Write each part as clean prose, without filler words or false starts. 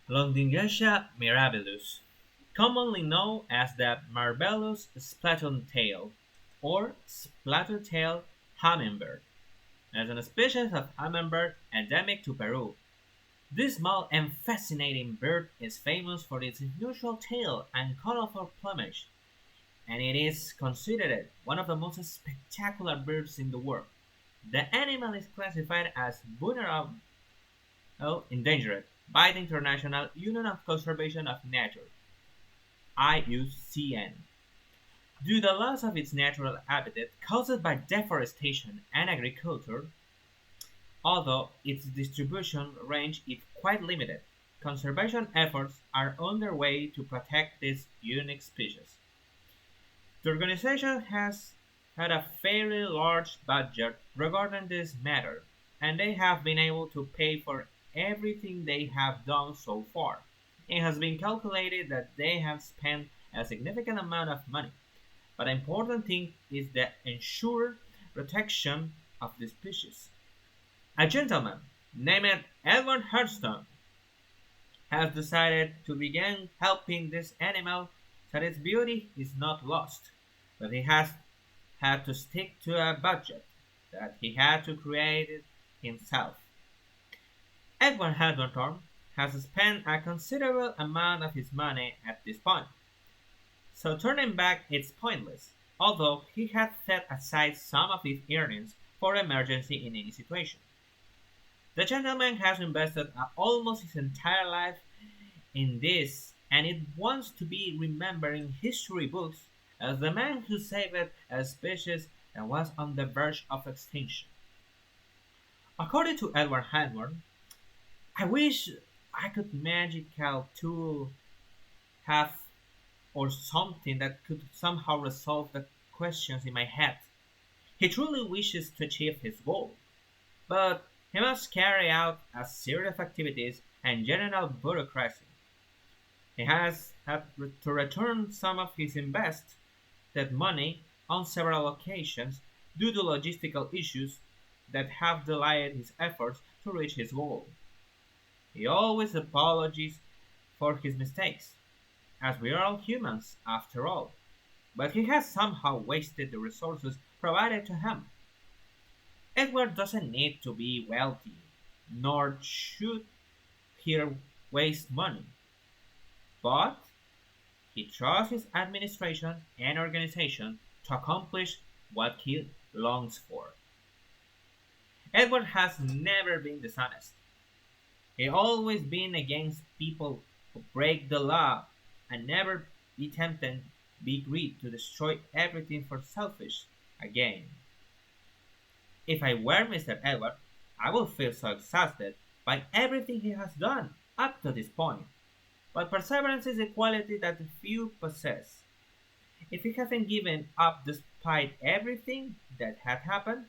Longingacea mirabilis, commonly known as the marvelous splatoon-tail or splatter-tailed hummingbird, is a species of hummingbird endemic to Peru. This small and fascinating bird is famous for its unusual tail and colorful plumage, and it is considered one of the most spectacular birds in the world. The animal is classified as vulnerable endangered by the International Union of Conservation of Nature (IUCN) due to the loss of its natural habitat caused by deforestation and agriculture. Although its distribution range is quite limited, conservation efforts are underway to protect this unique species. The organization has had a fairly large budget regarding this matter, and they have been able to pay for everything they have done so far. It has been calculated that they have spent a significant amount of money, but the important thing is the ensured protection of the species. A gentleman named Edward Hurston has decided to begin helping this animal so its beauty is not lost, but he has had to stick to a budget that he had to create it himself. Edward Hamilton has spent a considerable amount of his money at this point, so turning back is pointless, although he had set aside some of his earnings for emergency in any situation. The gentleman has invested almost his entire life in this, and it wants to be remembered in history books as the man who saved a species that was on the verge of extinction. According to Edward Hepburn, I wish I could magical tool have or something that could somehow resolve the questions in my head. He truly wishes to achieve his goal, but he must carry out a series of activities and general bureaucracy. He has had to return some of his invested money on several occasions due to logistical issues that have delayed his efforts to reach his goal. He always apologizes for his mistakes, as we are all humans after all, but he has somehow wasted the resources provided to him. Edward doesn't need to be wealthy, nor should he waste money, but he trusts his administration and organization to accomplish what he longs for. Edward has never been dishonest. He always been against people who break the law and never be tempted, be greedy to destroy everything for selfish gain. If I were Mr. Edward, I would feel so exhausted by everything he has done up to this point. But perseverance is a quality that few possess. If he hasn't given up despite everything that had happened,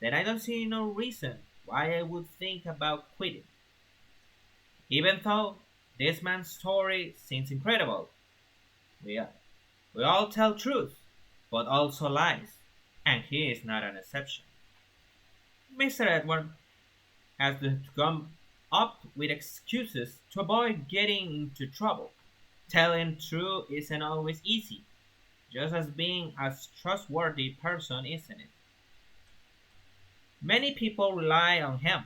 then I don't see no reason why I would think about quitting. Even though this man's story seems incredible, we, we all tell truth, but also lies, and he is not an exception. Mr. Edward has to come up with excuses to avoid getting into trouble. Telling truth isn't always easy, just as being a trustworthy person isn't it. Many people rely on him,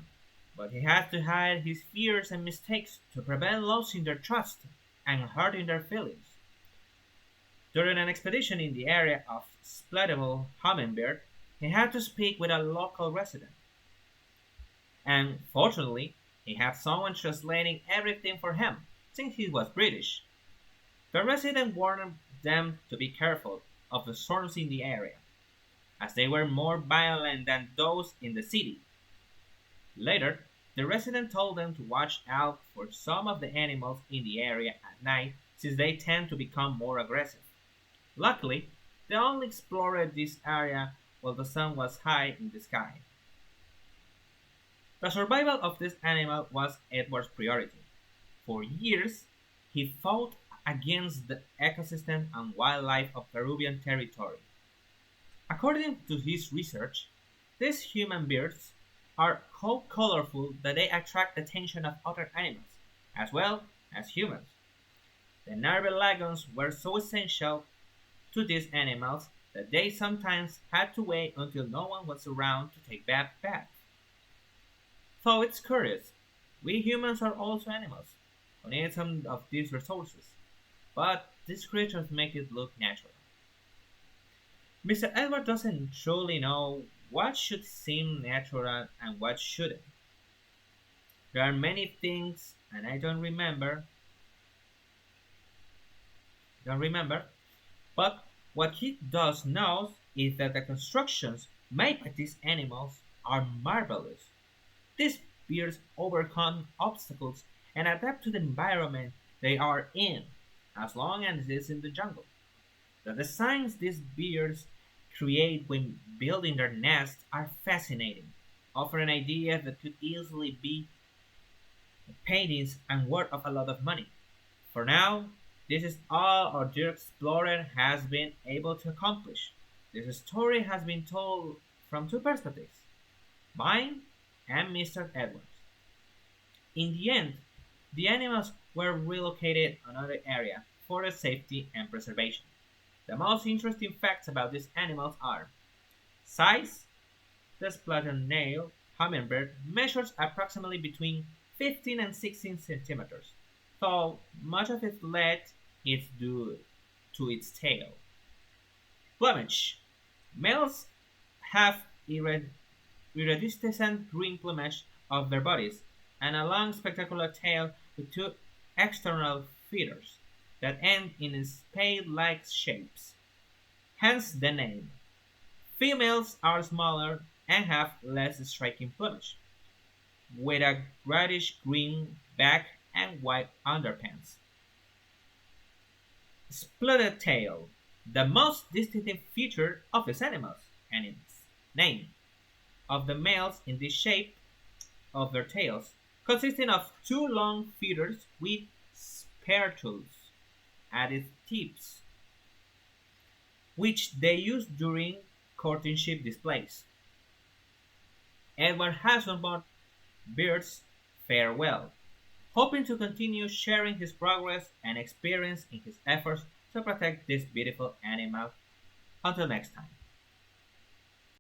but he has to hide his fears and mistakes to prevent losing their trust and hurting their feelings. During an expedition in the area of Splatable Hummingbird, he had to speak with a local resident, and fortunately, he had someone translating everything for him, since he was British. The resident warned them to be careful of the storms in the area, as they were more violent than those in the city. Later, the resident told them to watch out for some of the animals in the area at night since they tend to become more aggressive. Luckily, they only explored this area while the sun was high in the sky. The survival of this animal was Edward's priority. For years, he fought against the ecosystem and wildlife of Peruvian territory. According to his research, these human birds are so colorful that they attract the attention of other animals. As well, as humans. The nervy lagons were so essential to these animals that they sometimes had to wait until no one was around to take that bath. So it's curious. We humans are also animals who need some of these resources, but these creatures make it look natural. Mr. Edward doesn't truly know what should seem natural and what shouldn't. There are many things, and I don't remember, but what he does know is that the constructions made by these animals are marvelous. These bears overcome obstacles and adapt to the environment they are in, as long as it is in the jungle. The designs these bears create when building their nests are fascinating, offering ideas that could easily be paintings and worth of a lot of money. For now, this is all our dear explorer has been able to accomplish. This story has been told from two perspectives, mine and Mr. Edwards. In the end, the animals were relocated to another area for their safety and preservation. The most interesting facts about these animals are size. The splattered nail hummingbird measures approximately between 15 and 16 centimeters, though much of its length is due to its tail. Plumage. Males have iridescent green plumage of their bodies and a long spectacular tail with two external feathers that end in spade-like shapes, hence the name. Females are smaller and have less striking plumage, with a reddish-green back and white underpants. Spotted tail, the most distinctive feature of these animals, and its name, of the males in the shape of their tails, consisting of two long feathers with spirtles at its tips, which they use during courtship displays. Edward Hasselborn bids farewell, hoping to continue sharing his progress and experience in his efforts to protect this beautiful animal. Until next time.